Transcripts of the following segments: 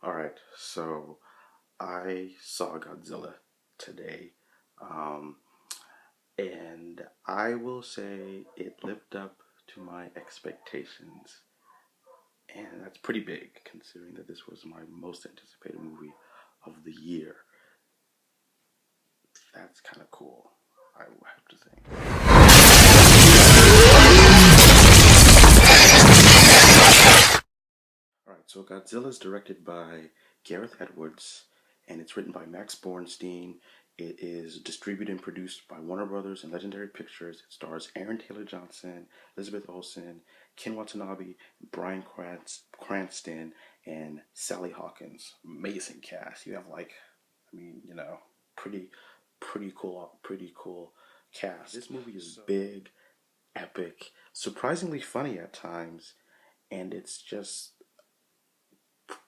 Alright, so I saw Godzilla today, um, and I will say it lived up to my expectations. And that's pretty big considering that this was my most anticipated movie of the year. That's kind of cool, I have to think. Alright, so Godzilla is directed by Gareth Edwards, and it's written by Max Bornstein. It is distributed and produced by Warner Brothers and Legendary Pictures. It stars Aaron Taylor Johnson, Elizabeth Olsen, Ken Watanabe, Bryan Cranston, and Sally Hawkins. Amazing cast. You have pretty, pretty cool cast. This movie is big, epic, surprisingly funny at times, and it's just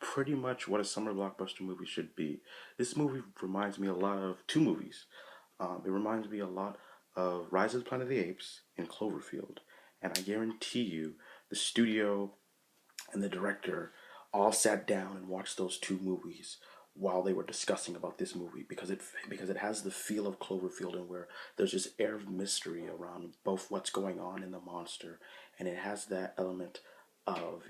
pretty much what a summer blockbuster movie should be. This movie reminds me a lot of two movies. It reminds me a lot of Rise of the Planet of the Apes and Cloverfield. And I guarantee you, the studio and the director all sat down and watched those two movies while they were discussing about this movie because it has the feel of Cloverfield and where there's this air of mystery around both what's going on in the monster, and it has that element of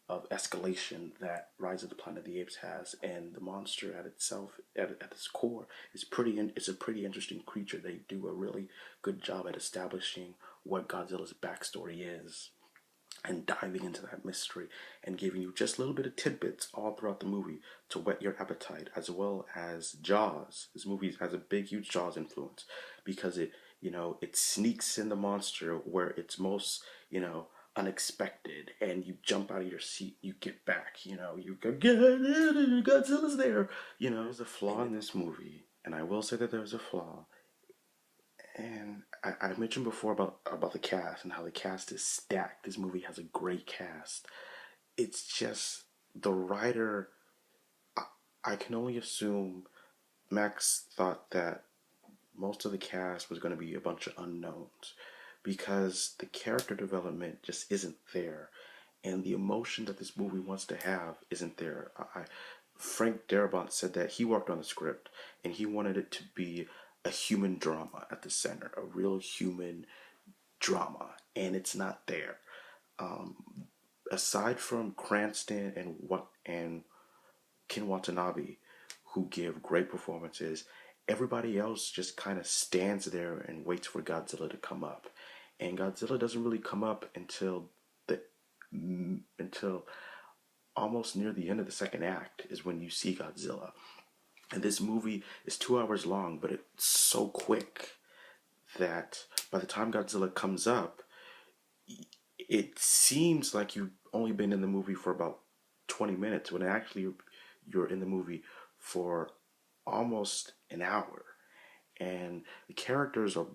of escalation that Rise of the Planet of the Apes has, and the monster at itself at its core is it's a pretty interesting creature. They do a really good job at establishing what Godzilla's backstory is and diving into that mystery and giving you just a little bit of tidbits all throughout the movie to whet your appetite, as well as Jaws. This movie has a big, huge Jaws influence because it sneaks in the monster where it's most, unexpected, and you jump out of your seat, you get back, you go, Godzilla's there. There's a flaw in this movie, and I will say that there's a flaw. And I mentioned before about the cast and how the cast is stacked. This movie has a great cast. It's just the writer. I, I can only assume Max thought that most of the cast was going to be a bunch of unknowns because the character development just isn't there, and the emotion that this movie wants to have isn't there. Frank Darabont said that he worked on the script and he wanted it to be a human drama at the center, a real human drama, and it's not there. Um, Aside from Cranston and Ken Watanabe, who give great performances, everybody else just kind of stands there and waits for Godzilla to come up, and Godzilla doesn't really come up the until almost near the end of the second act is when you see Godzilla. And this movie is 2 hours long, but it's so quick that by the time Godzilla comes up, it seems like you've only been in the movie for about 20 minutes when actually you're in the movie for almost an hour. And the characters are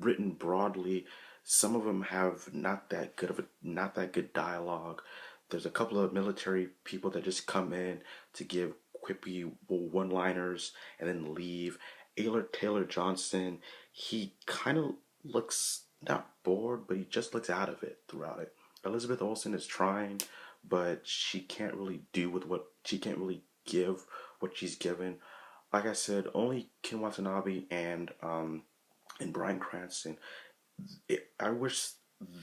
written broadly. Some of them have not that good dialogue. There's a couple of military people that just come in to give quippy one-liners and then leave. Ayler Taylor Johnson, he kind of looks not bored, but he just looks out of it throughout it. Elizabeth Olsen is trying, but she can't really give what she's given. Like I said, only Ken Watanabe and Bryan Cranston. I wish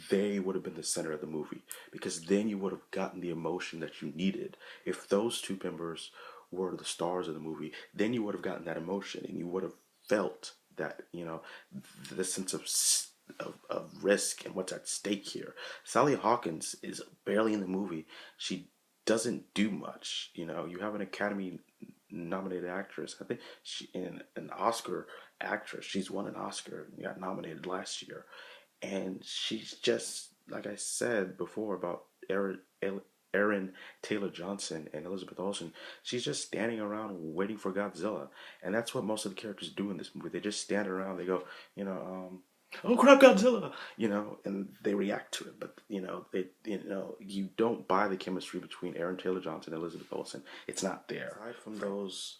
they would have been the center of the movie because then you would have gotten the emotion that you needed. If those two members were the stars of the movie, then you would have gotten that emotion and you would have felt that the sense of risk and what's at stake here. Sally Hawkins is barely in the movie. She doesn't do much. You have an Academy nominated actress. I think she in an Oscar actress. She's won an Oscar and got nominated last year, and she's just like I said before about Aaron Taylor Johnson and Elizabeth Olsen. She's just standing around waiting for Godzilla, and that's what most of the characters do in this movie. They just stand around. They go, oh crap, Godzilla, and they react to it. But you don't buy the chemistry between Aaron Taylor Johnson and Elizabeth Olsen. It's not there. Aside from those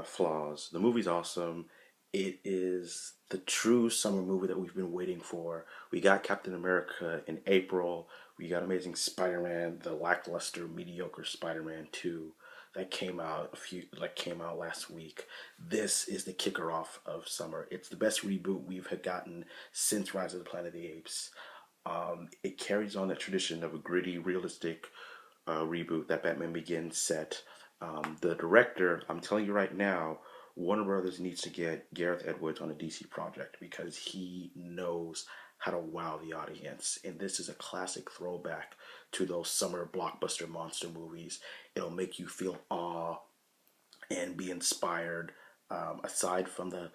flaws, the movie's awesome. It is the true summer movie that we've been waiting for. We got Captain America in April. We got Amazing Spider-Man, the lackluster, mediocre Spider-Man 2 that came out last week. This is the kicker off of summer. It's the best reboot we've had gotten since Rise of the Planet of the Apes. It carries on that tradition of a gritty, realistic reboot that Batman Begins set. The director, I'm telling you right now, Warner Brothers needs to get Gareth Edwards on a DC project because he knows how to wow the audience. And this is a classic throwback to those summer blockbuster monster movies. It'll make you feel awe and be inspired. Aside from the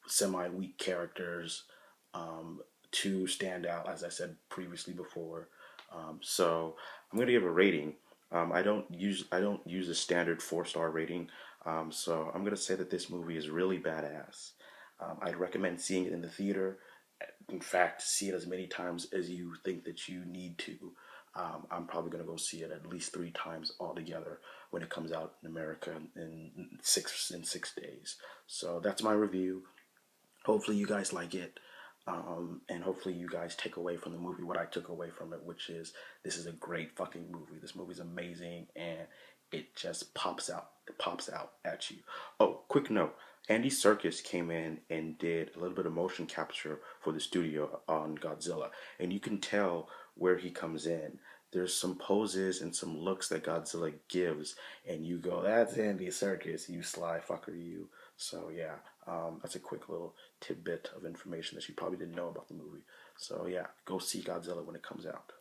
semi-weak characters, to stand out, as I said previously before. So I'm gonna give a rating. I don't use a standard 4-star rating. So I'm gonna say that this movie is really badass. I'd recommend seeing it in the theater. In fact, see it as many times as you think that you need to. I'm probably gonna go see it at least 3 times altogether when it comes out in America in 6 days. So that's my review. Hopefully you guys like it. And hopefully you guys take away from the movie what I took away from it, which is this is a great fucking movie. This movie's amazing and it just pops out. It pops out at you. Oh, quick note. Andy Serkis came in and did a little bit of motion capture for the studio on Godzilla. And you can tell where he comes in. There's some poses and some looks that Godzilla gives, and you go, "That's Andy Serkis, you sly fucker, you." So yeah, that's a quick little tidbit of information that you probably didn't know about the movie. So yeah, go see Godzilla when it comes out.